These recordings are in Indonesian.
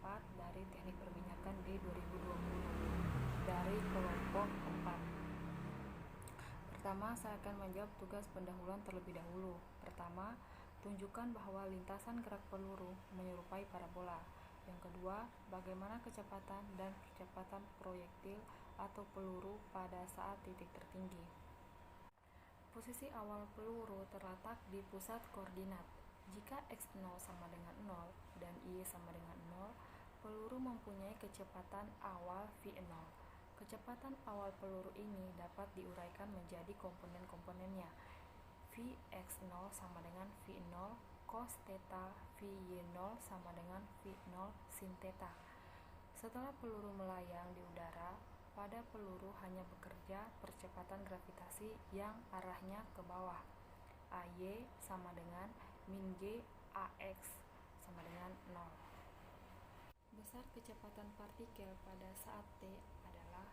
4 dari Teknik Perminyakan D2020 dari kelompok 4. Pertama, saya akan menjawab tugas pendahuluan terlebih dahulu. Pertama, tunjukkan bahwa lintasan gerak peluru menyerupai parabola. Yang kedua, bagaimana kecepatan dan kecepatan proyektil atau peluru pada saat titik tertinggi. Posisi awal peluru terletak di pusat koordinat. Jika x0 sama dengan 0 dan y sama dengan 0, peluru mempunyai kecepatan awal v0. Kecepatan awal peluru ini dapat diuraikan menjadi komponen-komponennya. Vx0 sama dengan v0 cos theta, Vy0 sama dengan v0 sin theta. Setelah peluru melayang di udara, pada peluru hanya bekerja percepatan gravitasi yang arahnya ke bawah. AY sama dengan min G AX sama dengan 0. Besar kecepatan partikel pada saat T adalah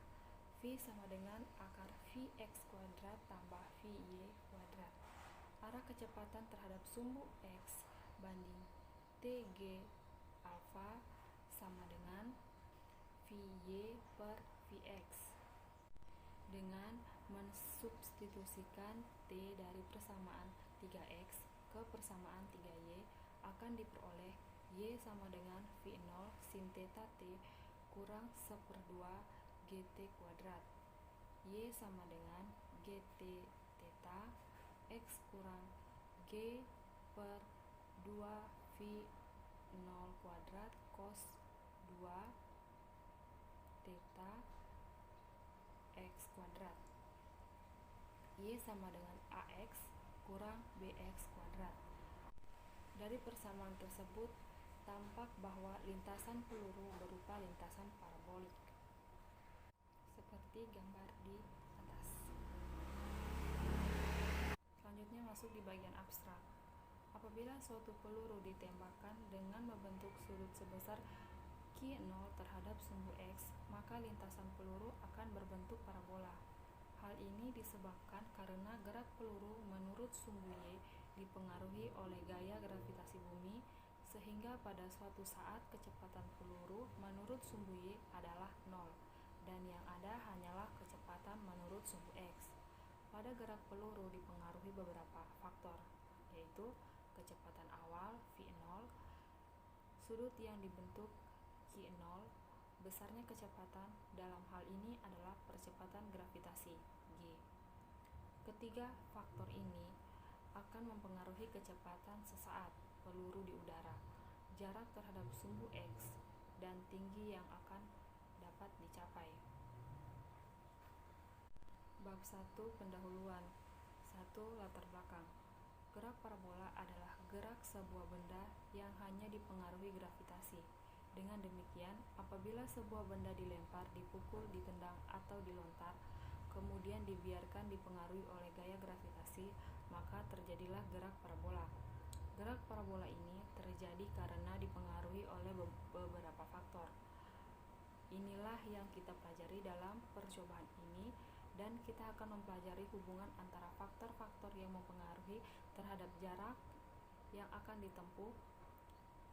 V sama dengan akar Vx kuadrat tambah Vy kuadrat. Arah kecepatan terhadap sumbu X banding Tg alfa sama dengan Vy per Vx. Dengan mensubstitusikan T dari persamaan 3X ke persamaan 3Y akan diperoleh Y sama dengan V0 sin theta T kurang 1/2 GT kuadrat. Y sama dengan GT theta X kurang G per 2 V0 kuadrat cos 2 theta X kuadrat. Y sama dengan AX kurang BX kuadrat. Dari persamaan tersebut, tampak bahwa lintasan peluru berupa lintasan parabolik, seperti gambar di atas. Selanjutnya masuk di bagian abstrak. Apabila suatu peluru ditembakkan dengan membentuk sudut sebesar Q0 terhadap sumbu X, maka lintasan peluru akan berbentuk parabola. Hal ini disebabkan karena gerak peluru menurut sumbu Y dipengaruhi oleh gaya gravitasi bumi, sehingga pada suatu saat kecepatan peluru menurut sumbu Y adalah 0, dan yang ada hanyalah kecepatan menurut sumbu X. Pada gerak peluru dipengaruhi beberapa faktor, yaitu kecepatan awal V0, sudut yang dibentuk Q0, besarnya kecepatan, dalam hal ini adalah percepatan gravitasi G. Ketiga faktor ini akan mempengaruhi kecepatan sesaat peluru di udara, jarak terhadap sumbu X, dan tinggi yang akan dapat dicapai. Bab 1 pendahuluan. 1. Latar belakang. Gerak parabola adalah gerak sebuah benda yang hanya dipengaruhi gravitasi. Dengan demikian, apabila sebuah benda dilempar, dipukul, ditendang, atau dilontar, kemudian dibiarkan dipengaruhi oleh gaya gravitasi, maka terjadilah gerak parabola. Gerak parabola ini terjadi karena dipengaruhi oleh beberapa faktor. Inilah yang kita pelajari dalam percobaan ini, dan kita akan mempelajari hubungan antara faktor-faktor yang mempengaruhi terhadap jarak yang akan ditempuh,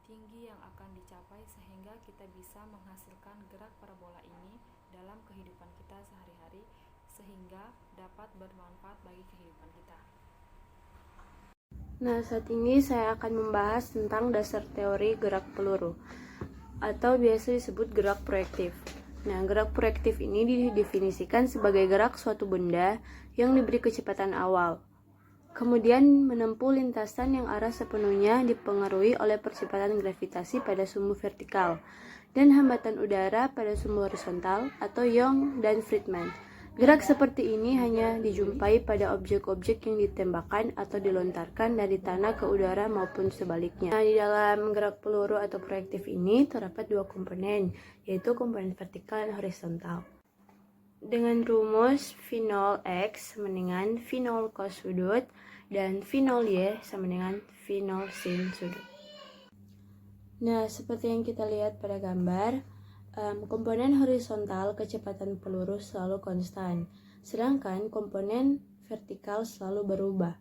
tinggi yang akan dicapai, sehingga kita bisa menghasilkan gerak parabola ini dalam kehidupan kita sehari-hari, sehingga dapat bermanfaat bagi kehidupan kita. Nah, saat ini saya akan membahas tentang dasar teori gerak peluru, atau biasa disebut gerak proyektif. Nah, gerak proyektif ini didefinisikan sebagai gerak suatu benda yang diberi kecepatan awal, kemudian menempuh lintasan yang arah sepenuhnya dipengaruhi oleh percepatan gravitasi pada sumbu vertikal dan hambatan udara pada sumbu horizontal atau Young dan Friedman. Gerak seperti ini hanya dijumpai pada objek-objek yang ditembakkan atau dilontarkan dari tanah ke udara maupun sebaliknya. Nah, di dalam gerak peluru atau proyektif ini terdapat dua komponen, yaitu komponen vertikal dan horizontal. Dengan rumus V0 X sama dengan V0 cos sudut dan V0 Y sama dengan V0 sin sudut. Nah, seperti yang kita lihat pada gambar, komponen horizontal kecepatan peluru selalu konstan, sedangkan komponen vertikal selalu berubah.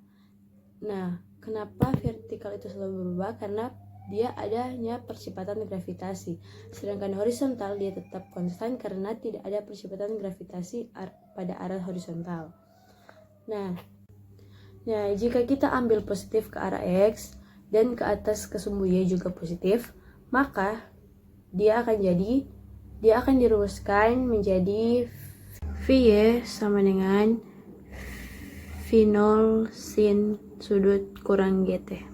Nah, kenapa vertikal itu selalu berubah? Karena dia adanya percepatan gravitasi. Sedangkan horizontal dia tetap konstan karena tidak ada percepatan gravitasi pada arah horizontal. Nah, jika kita ambil positif ke arah X dan ke atas ke sumbu Y juga positif, maka dia akan dirumuskan menjadi Vy sama dengan V0 sin sudut kurang GT.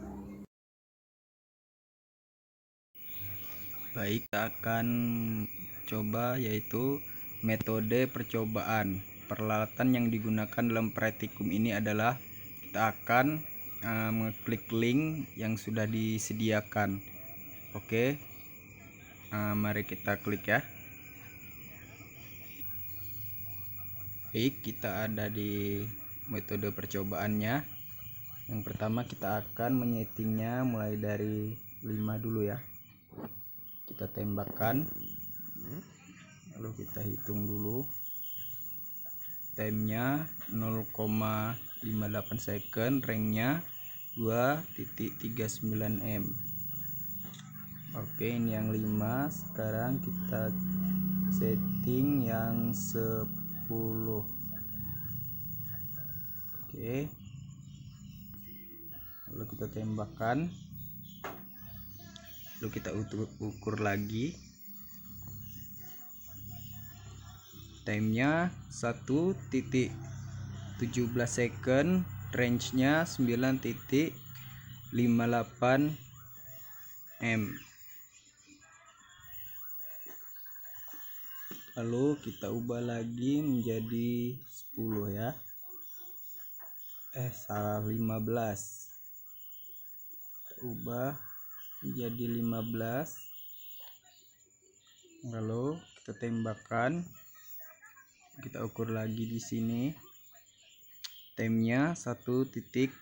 Baik, kita akan coba yaitu metode percobaan. Peralatan yang digunakan dalam praktikum ini adalah kita akan mengklik link yang sudah disediakan. Oke, mari kita klik ya. Baik, kita ada di metode percobaannya. Yang pertama kita akan menyetingnya mulai dari 5 dulu ya. Kita tembakkan, lalu kita hitung dulu timenya 0,58 second, ranknya 2.39 m. Oke, ini yang 5. Sekarang kita setting yang 10. Oke, lalu kita tembakkan, lalu kita ukur lagi timenya 1.17 second, range-nya 9.58 m. Lalu kita ubah lagi menjadi 10 ya. Salah, 15. Kita ubah menjadi 15. Lalu kita tembakkan, kita ukur lagi di sini timenya 1.75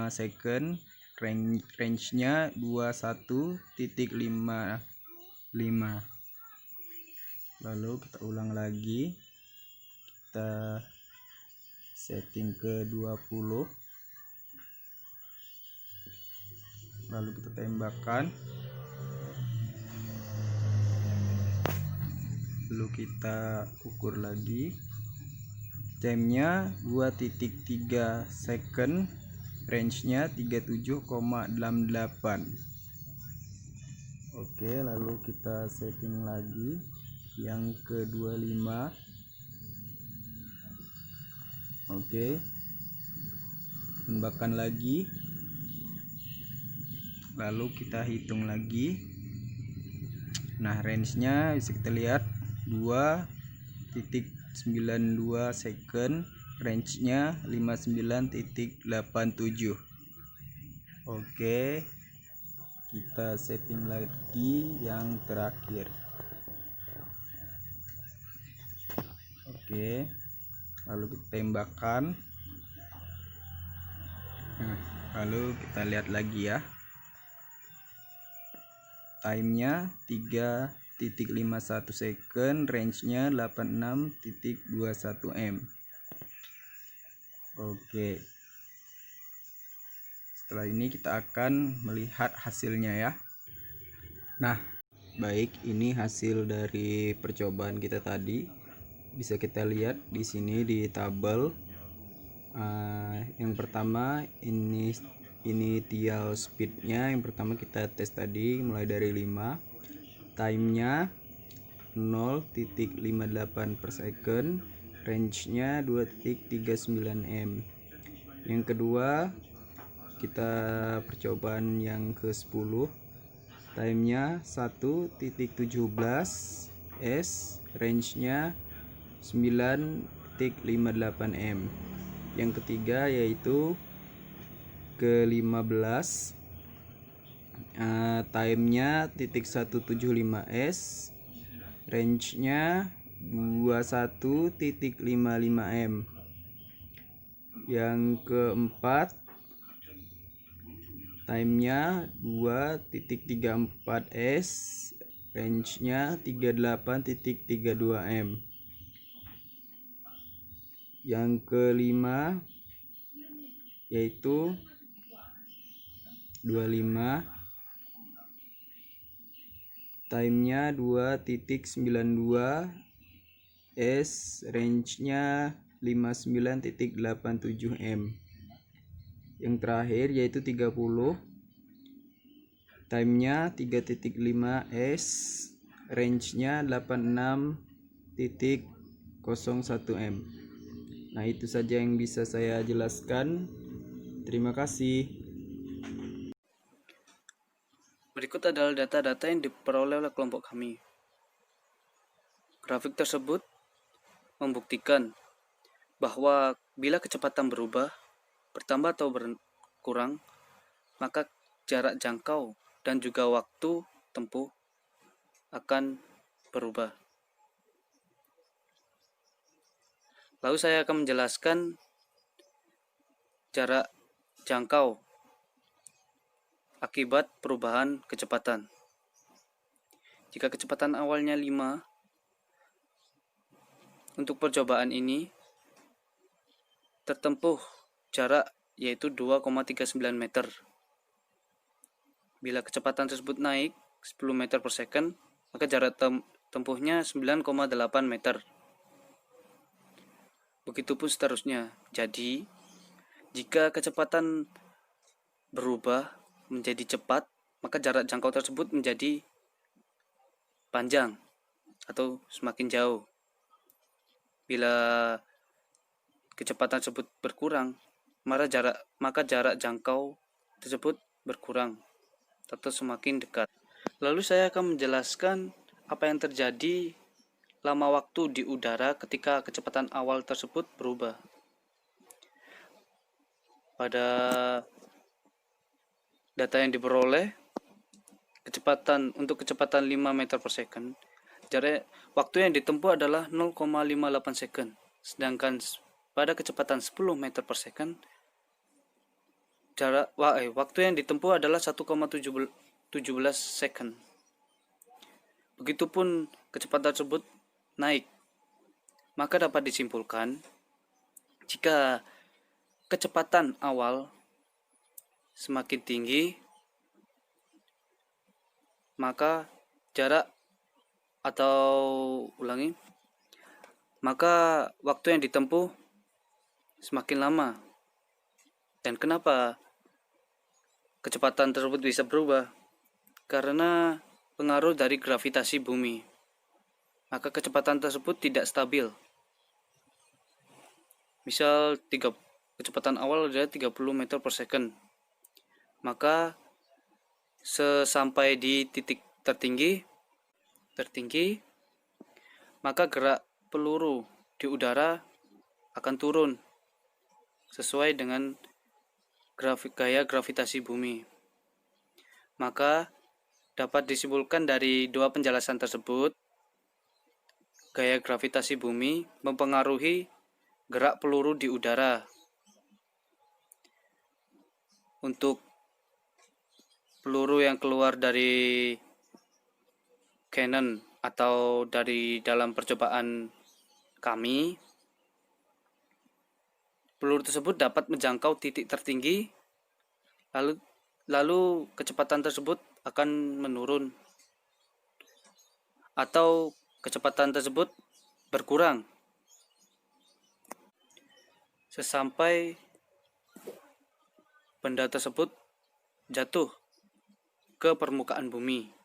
second, range-nya 21.55. lalu kita ulang lagi, kita setting ke 20, lalu kita tembakkan, lalu kita ukur lagi timenya 2.3 second, range-nya 37,68. Oke, lalu kita setting lagi yang ke 25. Oke, tembakkan lagi, lalu kita hitung lagi. Nah, range-nya bisa kita lihat 2.92 second, range-nya 59.87. Oke, kita setting lagi yang terakhir. Oke, lalu kita tembakkan. Nah, lalu kita lihat lagi ya, timenya 3.51 second, range-nya 86.21 m. Oke, setelah ini kita akan melihat hasilnya ya. Nah, baik, ini hasil dari percobaan kita tadi. Bisa kita lihat di sini di tabel. Yang pertama ini initial speednya, yang pertama kita tes tadi mulai dari 5, timenya 0.58 per second, range-nya 2.39 m. Yang kedua kita percobaan yang ke 10, timenya 1.17 s, range-nya 9.58 m. Yang ketiga yaitu ke 15, timenya 1.75 s, range-nya 21.55 m. Yang keempat timenya 2.34 s, range-nya 38.32 m. Yang kelima yaitu 25, Time-nya 2.92, S range-nya 59.87 M. Yang terakhir yaitu 30, time-nya 3.5 S, range-nya 86.01 M. Nah, itu saja yang bisa saya jelaskan. Terima kasih. Berikut adalah data-data yang diperoleh oleh kelompok kami. Grafik tersebut membuktikan bahwa bila kecepatan berubah, bertambah atau berkurang, maka jarak jangkau dan juga waktu tempuh akan berubah. Lalu saya akan menjelaskan jarak jangkau akibat perubahan kecepatan. Jika kecepatan awalnya 5, untuk percobaan ini tertempuh jarak yaitu 2,39 meter. Bila kecepatan tersebut naik 10 meter per second, maka jarak tempuhnya 9,8 meter. Begitupun seterusnya. Jadi, jika kecepatan berubah menjadi cepat, maka jarak jangkau tersebut menjadi panjang atau semakin jauh. Bila kecepatan tersebut berkurang, maka jarak jangkau tersebut berkurang atau semakin dekat. Lalu saya akan menjelaskan apa yang terjadi lama waktu di udara ketika kecepatan awal tersebut berubah. Pada data yang diperoleh, untuk kecepatan 5 meter per second, jarak waktu yang ditempuh adalah 0,58 second. Sedangkan pada kecepatan 10 meter per second, waktu yang ditempuh adalah 1,17 second. Begitupun kecepatan tersebut naik, maka dapat disimpulkan jika kecepatan awal semakin tinggi, maka maka waktu yang ditempuh semakin lama. Dan kenapa kecepatan tersebut bisa berubah? Karena pengaruh dari gravitasi bumi. Maka kecepatan tersebut tidak stabil. Misal kecepatan awal adalah 30 meter per second. Maka sesampai di titik tertinggi, maka gerak peluru di udara akan turun sesuai dengan gaya gravitasi bumi. Maka dapat disimpulkan dari dua penjelasan tersebut, gaya gravitasi bumi mempengaruhi gerak peluru di udara. Untuk peluru yang keluar dari cannon atau dari dalam percobaan kami, peluru tersebut dapat menjangkau titik tertinggi, lalu kecepatan tersebut akan menurun atau kecepatan tersebut berkurang sesampai benda tersebut jatuh ke permukaan bumi.